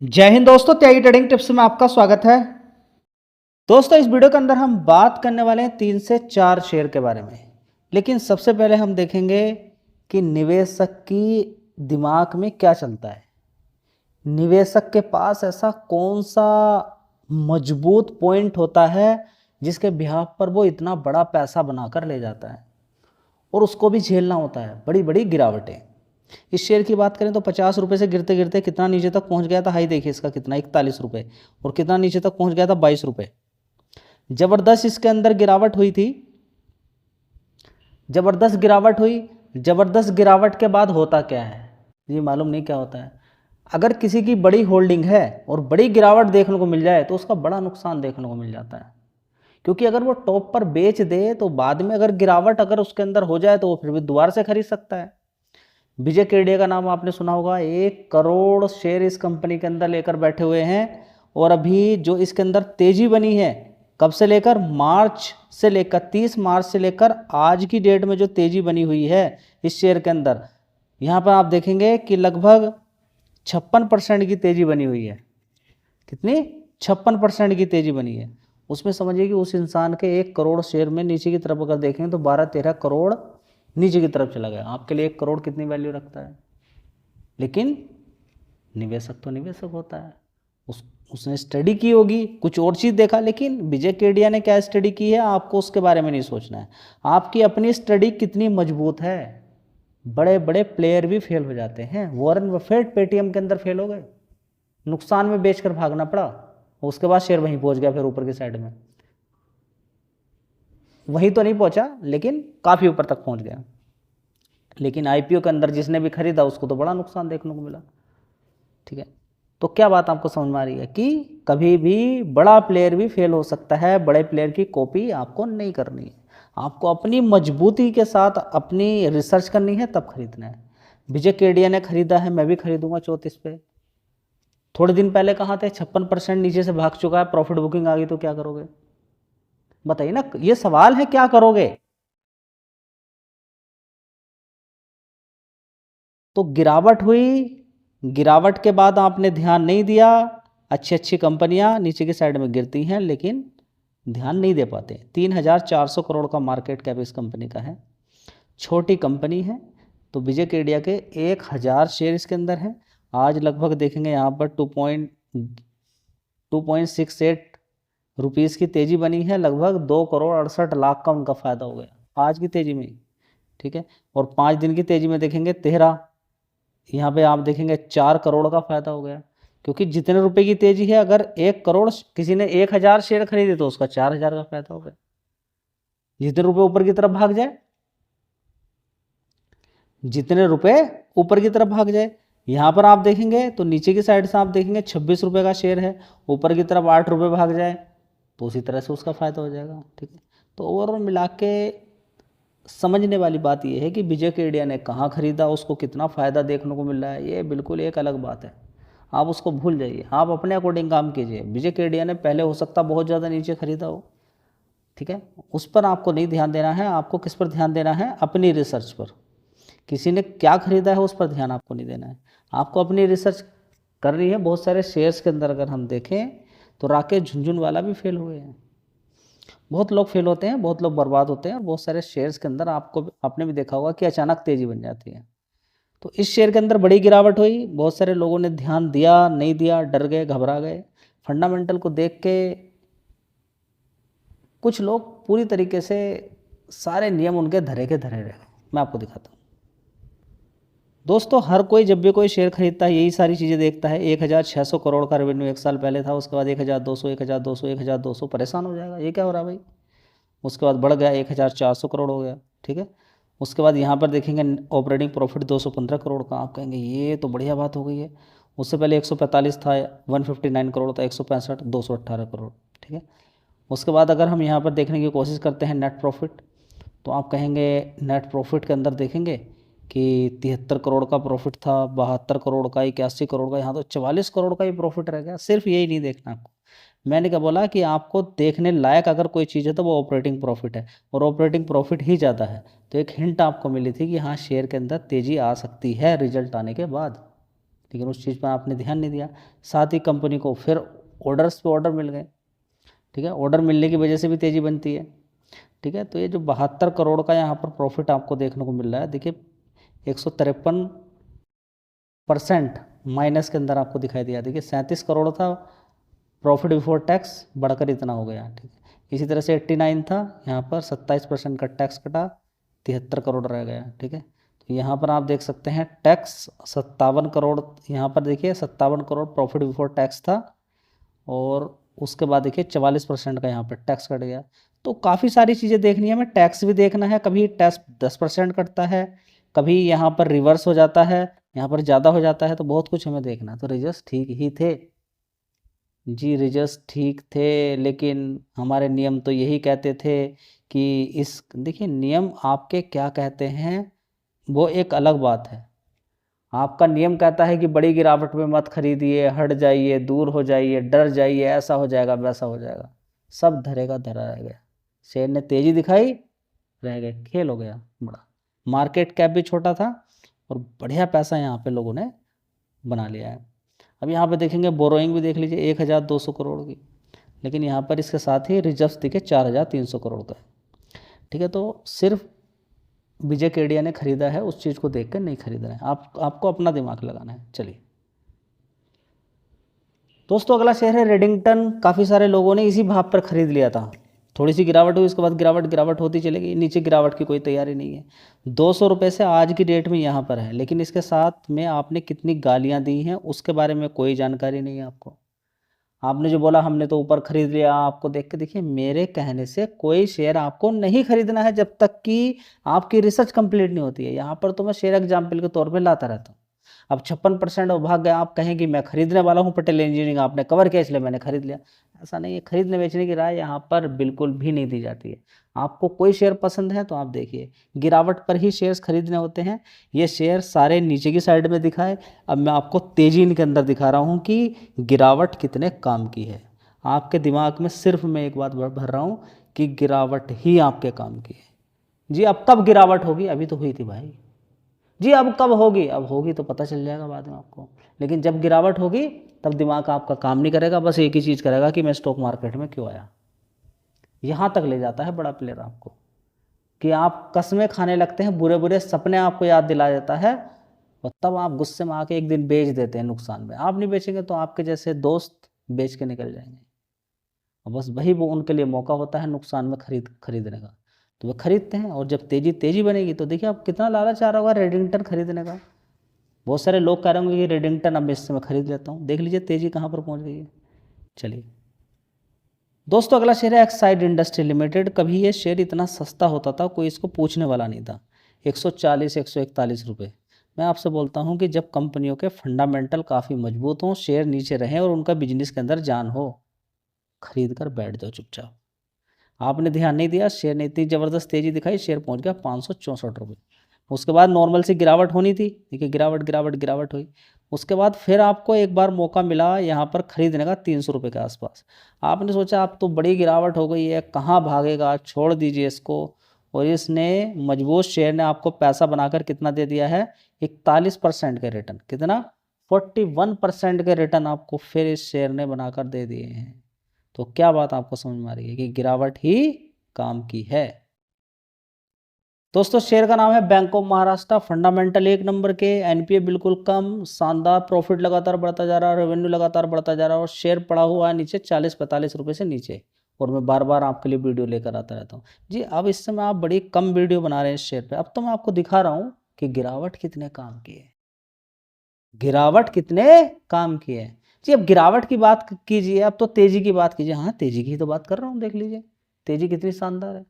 जय हिंद दोस्तों, त्यागी trading tips में आपका स्वागत है। दोस्तों, इस वीडियो के अंदर हम बात करने वाले हैं 3 से 4 शेयर के बारे में। लेकिन सबसे पहले हम देखेंगे कि निवेशक की दिमाग में क्या चलता है। निवेशक के पास ऐसा कौन सा मजबूत पॉइंट होता है जिसके बिहाफ पर वो इतना बड़ा पैसा बनाकर ले जाता है और उसको भी झेलना होता है बड़ी बड़ी गिरावटें। इस शेयर की बात करें तो 50 रुपये से गिरते गिरते कितना नीचे तक पहुंच गया था। हाई देखिए इसका कितना, 41 रुपये, और कितना नीचे तक पहुंच गया था, 22 रुपये। जबरदस्त इसके अंदर गिरावट हुई थी, जबरदस्त गिरावट हुई। जबरदस्त गिरावट के बाद होता क्या है ये मालूम नहीं क्या होता है। अगर किसी की बड़ी होल्डिंग है और बड़ी गिरावट देखने को मिल जाए तो उसका बड़ा नुकसान देखने को मिल जाता है, क्योंकि अगर वो टॉप पर बेच दे तो बाद में अगर गिरावट अगर उसके अंदर हो जाए तो वो फिर भी दोबारा से खरीद सकता है। विजय केडिया का नाम आपने सुना होगा। 1 करोड़ शेयर इस कंपनी के अंदर लेकर बैठे हुए हैं, और अभी जो इसके अंदर तेजी बनी है, कब से लेकर मार्च से लेकर 30 मार्च से लेकर आज की डेट में जो तेजी बनी हुई है इस शेयर के अंदर, यहाँ पर आप देखेंगे कि लगभग 56% की तेजी बनी हुई है। कितनी? 56% की तेजी बनी है। उसमें समझिए कि उस इंसान के 1 करोड़ शेयर में नीचे की तरफ अगर देखें तो 12-13 करोड़ नीचे की तरफ चला गया। आपके लिए 1 करोड़ कितनी वैल्यू रखता है? लेकिन निवेशक तो निवेशक होता है, उसने स्टडी की होगी, कुछ और चीज़ देखा। लेकिन विजय केडिया ने क्या स्टडी की है आपको उसके बारे में नहीं सोचना है। आपकी अपनी स्टडी कितनी मजबूत है। बड़े बड़े प्लेयर भी फेल हो जाते हैं। वॉरेन बफेट पेटीएम के अंदर फेल हो गए, नुकसान में बेचकर भागना पड़ा, उसके बाद शेयर वहीं पहुंच गया। फिर ऊपर की साइड में वहीं तो नहीं पहुंचा लेकिन काफ़ी ऊपर तक पहुंच गया। लेकिन आईपीओ के अंदर जिसने भी खरीदा उसको तो बड़ा नुकसान देखने को मिला। ठीक है, तो क्या बात आपको समझ में आ रही है कि कभी भी बड़ा प्लेयर भी फेल हो सकता है। बड़े प्लेयर की कॉपी आपको नहीं करनी है, आपको अपनी मजबूती के साथ अपनी रिसर्च करनी है, तब खरीदना है। विजय केडिया ने खरीदा है, मैं भी खरीदूंगा 34 पे। थोड़े दिन पहले कहाँ थे? 56% नीचे से भाग चुका है, प्रॉफिट बुकिंग आ गई तो क्या करोगे? बताइए ना, ये सवाल है, क्या करोगे? तो गिरावट हुई, गिरावट के बाद आपने ध्यान नहीं दिया। अच्छी अच्छी कंपनियां नीचे की साइड में गिरती हैं लेकिन ध्यान नहीं दे पाते। 3,400 करोड़ का मार्केट कैप इस कंपनी का है, छोटी कंपनी है। तो विजय केडिया के 1,000 शेयर इसके अंदर है। आज लगभग देखेंगे यहाँ पर 2.68 रुपीज़ की तेज़ी बनी है। लगभग 2,68,00,000 का उनका फ़ायदा हो गया आज की तेज़ी में। ठीक है, और 5 दिन की तेज़ी में देखेंगे 13, यहाँ पे आप देखेंगे 4 करोड़ का फ़ायदा हो गया। क्योंकि जितने रुपए की तेज़ी है, अगर 1 करोड़ किसी ने 1,000 शेयर खरीदे तो उसका 4,000 का फ़ायदा हो गया। जितने रुपए ऊपर की तरफ भाग जाए, जितने रुपए ऊपर की तरफ भाग जाए। यहाँ पर आप देखेंगे तो नीचे की साइड से आप देखेंगे 26 रुपये का शेयर है, ऊपर की तरफ 8 रुपये भाग जाए तो उसी तरह से उसका फ़ायदा हो जाएगा। ठीक है, तो ओवरऑल मिला के समझने वाली बात यह है कि विजय केडिया ने कहाँ खरीदा, उसको कितना फ़ायदा देखने को मिल रहा है, ये बिल्कुल एक अलग बात है। आप उसको भूल जाइए, आप अपने अकॉर्डिंग काम कीजिए। विजय केडिया ने पहले हो सकता बहुत ज़्यादा नीचे खरीदा हो, ठीक है, उस पर आपको नहीं ध्यान देना है। आपको किस पर ध्यान देना है? अपनी रिसर्च पर। किसी ने क्या खरीदा है उस पर ध्यान आपको नहीं देना है, आपको अपनी रिसर्च करनी है। बहुत सारे शेयर्स के अंदर अगर हम देखें तो राकेश झुनझुनवाला भी फेल हुए हैं। बहुत लोग फेल होते हैं, बहुत लोग बर्बाद होते हैं, और बहुत सारे शेयर्स के अंदर आपने भी देखा होगा कि अचानक तेज़ी बन जाती है। तो इस शेयर के अंदर बड़ी गिरावट हुई, बहुत सारे लोगों ने ध्यान दिया, नहीं दिया, डर गए, घबरा गए। फंडामेंटल को देख के कुछ लोग पूरी तरीके से सारे नियम उनके धरे के धरे रहे। मैं आपको दिखाता हूँ। दोस्तों, हर कोई जब भी कोई शेयर खरीदता है यही सारी चीज़ें देखता है। 1,600 करोड़ का रेवेन्यू 1 साल पहले था, उसके बाद 1,200, 1,200, 1,200, परेशान हो जाएगा, ये क्या हो रहा है भाई। उसके बाद बढ़ गया 1,400 करोड़ हो गया। ठीक है, उसके बाद यहाँ पर देखेंगे ऑपरेटिंग प्रॉफिट 215 करोड़ का। आप कहेंगे ये तो बढ़िया बात हो गई है। उससे पहले 145 था, 159 करोड़ था, 165, 218 करोड़। ठीक है, उसके बाद अगर हम यहाँ पर देखने की कोशिश करते हैं नेट प्रॉफिट, तो आप कहेंगे नेट प्रॉफिट के अंदर देखेंगे कि 73 करोड़ का प्रॉफिट था, 72 करोड़ का, 81 करोड़ का, यहाँ तो 44 करोड़ का ही प्रॉफिट रह गया। सिर्फ यही नहीं देखना आपको। मैंने क्या बोला कि आपको देखने लायक अगर कोई चीज़ है तो वो ऑपरेटिंग प्रॉफिट है, और ऑपरेटिंग प्रॉफिट ही ज़्यादा है। तो एक हिंट आपको मिली थी कि हाँ शेयर के अंदर तेज़ी आ सकती है रिजल्ट आने के बाद। लेकिन उस चीज़ पर आपने ध्यान नहीं दिया। साथ ही कंपनी को फिर ऑर्डर्स पे ऑर्डर मिल गए, ठीक है, ऑर्डर मिलने की वजह से भी तेज़ी बनती है, ठीक है। तो ये जो 72 करोड़ का यहाँ पर प्रॉफिट आपको देखने को मिल रहा है, देखिए 153% माइनस के अंदर आपको दिखाई दिया। देखिए 37 करोड़ था प्रॉफिट बिफोर टैक्स, बढ़कर इतना हो गया, ठीक है। इसी तरह से 89 था, यहाँ पर 27% का टैक्स कटा, 73 करोड़ रह गया, ठीक है। तो यहाँ पर आप देख सकते हैं टैक्स 57 करोड़, यहाँ पर देखिए 57 करोड़ प्रॉफिट बिफोर टैक्स था, और उसके बाद देखिए 44% का यहाँ पर टैक्स कट गया। तो काफ़ी सारी चीज़ें देखनी है, हमें टैक्स भी देखना है, कभी टैक्स 10% कटता है, कभी यहाँ पर रिवर्स हो जाता है, यहाँ पर ज़्यादा हो जाता है, तो बहुत कुछ हमें देखना है। तो रिजल्ट ठीक ही थे जी, रिजल्ट ठीक थे, लेकिन हमारे नियम तो यही कहते थे कि इस, देखिए नियम आपके क्या कहते हैं वो एक अलग बात है। आपका नियम कहता है कि बड़ी गिरावट में मत खरीदिए, हट जाइए, दूर हो जाइए, डर जाइए, ऐसा हो जाएगा, वैसा हो जाएगा, सब धरेगा धरा रह गया। शेयर ने तेजी दिखाई, रह गए, खेल हो गया बड़ा। मार्केट कैप भी छोटा था और बढ़िया पैसा यहाँ पे लोगों ने बना लिया है। अब यहाँ पे देखेंगे बोरोइंग भी देख लीजिए 1200 करोड़ की, लेकिन यहाँ पर इसके साथ ही रिजर्व दिखे 4300 करोड़ का, ठीक है। तो सिर्फ विजय केडिया ने खरीदा है, उस चीज़ को देखकर नहीं खरीदना है, आपको अपना दिमाग लगाना है। चलिए दोस्तों, अगला शेयर है रेडिंगटन। काफ़ी सारे लोगों ने इसी भाव पर खरीद लिया था, थोड़ी सी गिरावट हुई, उसके बाद गिरावट होती चलेगी, नीचे गिरावट की कोई तैयारी नहीं है। 200 रुपये से आज की डेट में यहाँ पर है, लेकिन इसके साथ में आपने कितनी गालियाँ दी हैं उसके बारे में कोई जानकारी नहीं है आपको। आपने जो बोला हमने तो ऊपर खरीद लिया, आपको देख के, देखिए मेरे कहने से कोई शेयर आपको नहीं खरीदना है जब तक कि आपकी रिसर्च कंप्लीट नहीं होती है। यहाँ पर तो मैं शेयर एग्जाम्पल के तौर पे लाता रहता हूँ। अब 56% भाग गया, आप कहें कि मैं खरीदने वाला हूँ पटेल इंजीनियरिंग, आपने कवर किया इसलिए मैंने खरीद लिया, ऐसा नहीं है। खरीदने बेचने की राय यहाँ पर बिल्कुल भी नहीं दी जाती है। आपको कोई शेयर पसंद है तो आप देखिए, गिरावट पर ही शेयर्स खरीदने होते हैं। ये शेयर सारे नीचे की साइड में दिखाए, अब मैं आपको तेजी इनके अंदर दिखा रहा हूँ कि गिरावट कितने काम की है। आपके दिमाग में सिर्फ मैं एक बात भर रहा हूँ कि गिरावट ही आपके काम की है। जी अब कब गिरावट होगी, अभी तो हुई थी भाई। जी अब कब होगी, अब होगी तो पता चल जाएगा बाद में आपको, लेकिन जब गिरावट होगी तब दिमाग आपका काम नहीं करेगा, बस एक ही चीज़ करेगा कि मैं स्टॉक मार्केट में क्यों आया। यहाँ तक ले जाता है बड़ा प्लेयर आपको, कि आप कस्में खाने लगते हैं, बुरे बुरे सपने आपको याद दिला देता है, और तब आप गुस्से में आके एक दिन बेच देते हैं नुकसान में। आप नहीं बेचेंगे तो आपके जैसे दोस्त बेच के निकल जाएंगे, और बस वही वो उनके लिए मौका होता है नुकसान में खरीदने का, तो वे खरीदते हैं। और जब तेजी बनेगी तो देखिए आप कितना लालच आ रहा होगा रेडिंगटन खरीदने का। बहुत सारे लोग कह रहे होंगे कि रेडिंगटन अब इससे मैं खरीद लेता हूँ, देख लीजिए तेजी कहाँ पर पहुँच गई है। चलिए दोस्तों, अगला शेयर है एक्साइड इंडस्ट्री लिमिटेड। कभी ये शेयर इतना सस्ता होता था कोई इसको पूछने वाला नहीं था, 140 141 रुपये। मैं आपसे बोलता हूँ कि जब कंपनियों के फंडामेंटल काफ़ी मजबूत हों, शेयर नीचे रहें और उनका बिजनेस के अंदर जान हो, खरीद कर बैठ जाओ चुपचाप। आपने ध्यान नहीं दिया, शेयर ने इतनी ज़बरदस्त तेज़ी दिखाई, शेयर पहुँच गया 564 रुपये। उसके बाद नॉर्मल सी गिरावट होनी थी, देखिए गिरावट हुई। उसके बाद फिर आपको एक बार मौका मिला यहाँ पर खरीदने का 300 रुपये के आसपास। आपने सोचा अब तो बड़ी गिरावट हो गई है, कहाँ भागेगा, छोड़ दीजिए इसको, और इसने मजबूत शेयर ने आपको पैसा बनाकर कितना दे दिया है, 41% के रिटर्न, कितना 41% के रिटर्न आपको फिर इस शेयर ने बनाकर दे दिए हैं। तो क्या बात आपको समझ में आ रही है कि गिरावट ही काम की है। दोस्तों शेयर का नाम है बैंक ऑफ महाराष्ट्र। फंडामेंटल एक नंबर के, एनपीए बिल्कुल कम, शानदार प्रॉफिट लगातार बढ़ता जा रहा है, रेवेन्यू लगातार बढ़ता जा रहा है, और शेयर पड़ा हुआ है नीचे 40-45 रुपये से नीचे, और मैं बार बार आपके लिए वीडियो लेकर आता रहता हूँ जी। अब इस समय आप बड़ी कम वीडियो बना रहे हैं इस शेयर पे, अब तो मैं आपको दिखा रहा हूँ कि गिरावट कितने काम की है, गिरावट कितने काम की है जी। अब गिरावट की बात कीजिए, अब तो तेजी की बात कीजिए। हाँ तेजी की तो बात कर रहा हूँ, देख लीजिए तेजी कितनी शानदार है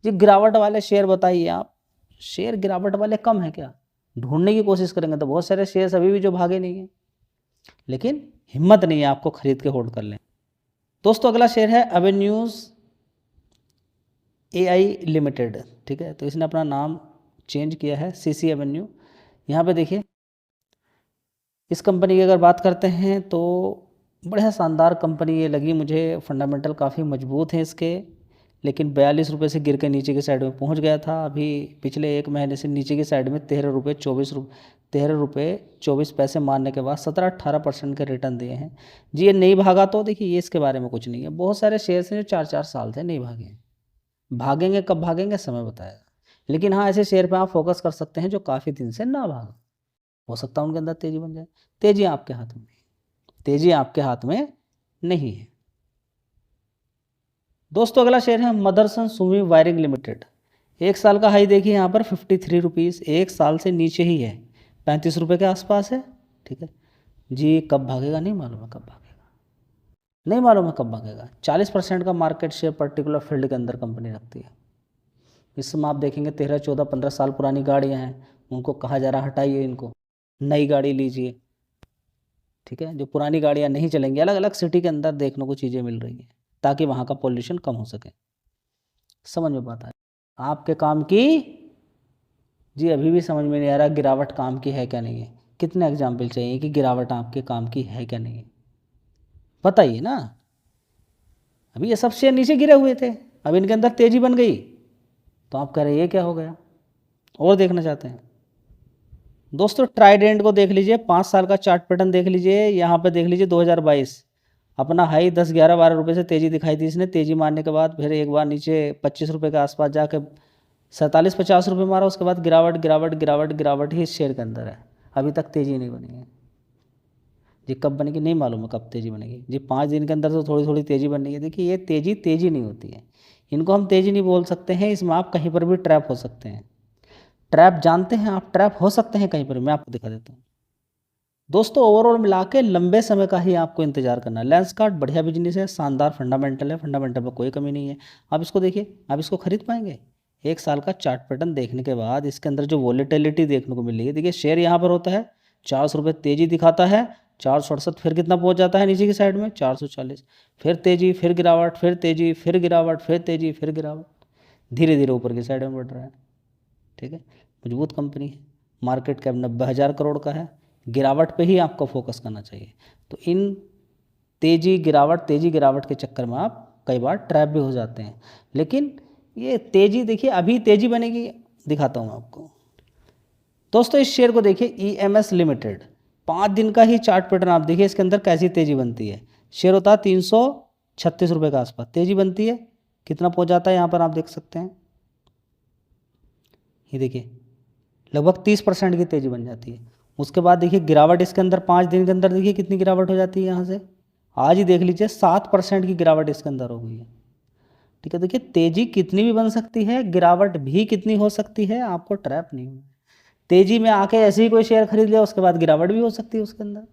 जी। गिरावट वाले शेयर बताइए आप, शेयर गिरावट वाले कम है क्या? ढूंढने की कोशिश करेंगे तो बहुत सारे शेयर्स अभी भी जो भागे नहीं है, लेकिन हिम्मत नहीं है आपको खरीद के होल्ड कर लें। दोस्तों अगला शेयर है एवेन्यूज एआई लिमिटेड, ठीक है। तो इसने अपना नाम चेंज किया है, सीसी एवेन्यू। यहाँ पे देखिए इस कंपनी की अगर बात करते हैं तो बढ़िया शानदार कंपनी ये लगी मुझे, फंडामेंटल काफ़ी मजबूत हैं इसके, लेकिन 42 रुपये से गिर के नीचे की साइड में पहुंच गया था। अभी पिछले 1 महीने से नीचे की साइड में 13 रुपये 24 मारने के बाद 17-18% के रिटर्न दिए हैं जी। ये नहीं भागा तो देखिए ये इसके बारे में कुछ नहीं है। बहुत सारे शेयर्स हैं जो 4-4 साल से नहीं भागे हैं। भागेंगे कब भागेंगे समय बताएगा। लेकिन हाँ, ऐसे शेयर पे आप फोकस कर सकते हैं जो काफ़ी दिन से ना भागा, हो सकता है उनके अंदर तेजी बन जाए। तेजी आपके हाथ में नहीं, तेजी आपके हाथ में नहीं है। दोस्तों अगला शेयर है मदरसन सुमी वायरिंग लिमिटेड। 1 साल का हाई देखिए यहाँ पर 53 रुपीज़, 1 साल से नीचे ही है, 35 रुपये के आसपास है। ठीक है जी। कब भागेगा नहीं मालूम है, कब भागेगा नहीं मालूम है, कब भागेगा। 40% का मार्केट शेयर पर्टिकुलर फील्ड के अंदर कंपनी रखती है। इस समय आप देखेंगे 13, 14, 15 साल पुरानी गाड़ियाँ हैं, उनको कहा जा रहा हटाइए, इनको नई गाड़ी लीजिए। ठीक है, जो पुरानी गाड़ियाँ नहीं चलेंगी, अलग अलग सिटी के अंदर देखने को चीज़ें मिल रही हैं ताकि वहाँ का पॉल्यूशन कम हो सके। समझ में बात है आपके काम की जी? अभी भी समझ में नहीं आ रहा गिरावट काम की है क्या नहीं है। कितने एग्जाम्पल चाहिए कि गिरावट आपके काम की है क्या नहीं है, बताइए ना। अभी ये सब शेयर नीचे गिरे हुए थे, अब इनके अंदर तेजी बन गई तो आप कह रहे ये क्या हो गया, और देखना चाहते हैं। दोस्तों ट्राइडेंट को देख लीजिए, 5 साल का चार्ट पैटर्न देख लीजिए। यहाँ पे देख लीजिए 2022 अपना हाई 10, 11, 12 रुपये से तेज़ी दिखाई थी इसने। तेज़ी मारने के बाद फिर एक बार नीचे 25 रुपये के आसपास जाके 47, 50 रुपये मारा। उसके बाद गिरावट गिरावट गिरावट गिरावट ही इस शेयर के अंदर है। अभी तक तेज़ी नहीं बनी है जी। कब बनेगी नहीं मालूम है, कब तेज़ी बनेगी जी। 5 दिन के अंदर तो थोड़ी थोड़ी तेज़ी बननी है। देखिए ये तेज़ी नहीं होती है, इनको हम तेज़ी नहीं बोल सकते हैं। इसमें आप कहीं पर भी ट्रैप हो सकते हैं। ट्रैप जानते हैं आप, ट्रैप हो सकते हैं कहीं पर। मैं आपको दिखा देता हूँ। दोस्तों ओवरऑल मिला के लंबे समय का ही आपको इंतजार करना है। लेंसकार्ट बढ़िया बिजनेस है, शानदार फंडामेंटल है, फंडामेंटल में कोई कमी नहीं है। आप इसको देखिए, आप इसको खरीद पाएंगे। 1 साल का चार्ट पैटर्न देखने के बाद इसके अंदर जो वॉलेटिलिटी देखने को मिल रही है, देखिए शेयर यहाँ पर होता है 400 रुपये तेजी दिखाता है, 468, फिर कितना पहुँच जाता है नीचे की साइड में 440, फिर तेजी, फिर गिरावट, फिर तेजी, फिर गिरावट, फिर तेजी, फिर गिरावट, धीरे धीरे ऊपर की साइड में बढ़ रहा है। ठीक है, मजबूत कंपनी है, मार्केट कैप 90,000 करोड़ का है। गिरावट पे ही आपको फोकस करना चाहिए। तो इन तेजी गिरावट के चक्कर में आप कई बार ट्रैप भी हो जाते हैं। लेकिन ये तेजी देखिए, अभी तेजी बनेगी, दिखाता हूँ आपको। दोस्तों इस शेयर को देखिए, EMS लिमिटेड, 5 दिन का ही चार्ट पैटर्न आप देखिए, इसके अंदर कैसी तेजी बनती है। शेयर होता है 336 रुपये के आसपास, तेजी बनती है, कितना पहुँच जाता है यहाँ पर आप देख सकते हैं। ये देखिए लगभग 30% की तेज़ी बन जाती है। उसके बाद देखिए गिरावट इसके अंदर 5 दिन के अंदर देखिए कितनी गिरावट हो जाती है। यहाँ से आज ही देख लीजिए 7% की गिरावट इसके अंदर हो गई है। ठीक है, देखिए तेज़ी कितनी भी बन सकती है, गिरावट भी कितनी हो सकती है, आपको ट्रैप नहीं होना। तेज़ी में आके ऐसे ही कोई शेयर खरीद लिया, उसके बाद गिरावट भी हो सकती है उसके अंदर।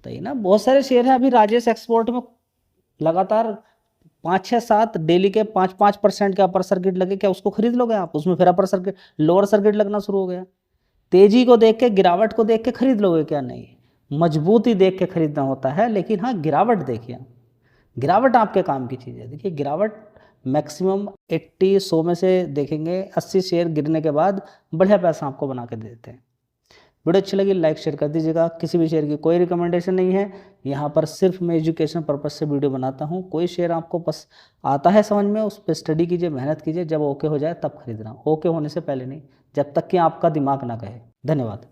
तो ये ना बहुत सारे शेयर हैं। अभी राजेश एक्सपोर्ट में लगातार 5, 6, 7 डेली के 5% के अपर सर्किट लगे, क्या उसको खरीद लोगे आप? उसमें फिर अपर सर्किट, लोअर सर्किट लगना शुरू हो गया। तेजी को देख के, गिरावट को देख के खरीद लोगे क्या? नहीं, मजबूती देख के खरीदना होता है। लेकिन हाँ गिरावट देखिए, गिरावट आपके काम की चीज़ है। देखिए गिरावट मैक्सिमम 80, 100 में से देखेंगे 80 शेयर गिरने के बाद बढ़िया पैसा आपको बना के दे देते हैं। वीडियो अच्छी लगी लाइक शेयर कर दीजिएगा। किसी भी शेयर की कोई रिकमेंडेशन नहीं है, यहाँ पर सिर्फ मैं एजुकेशन पर्पज से वीडियो बनाता हूँ। कोई शेयर आपको बस आता है समझ में, उस पर स्टडी कीजिए, मेहनत कीजिए, जब ओके हो जाए तब खरीदना, ओके होने से पहले नहीं, जब तक कि आपका दिमाग ना कहे। धन्यवाद।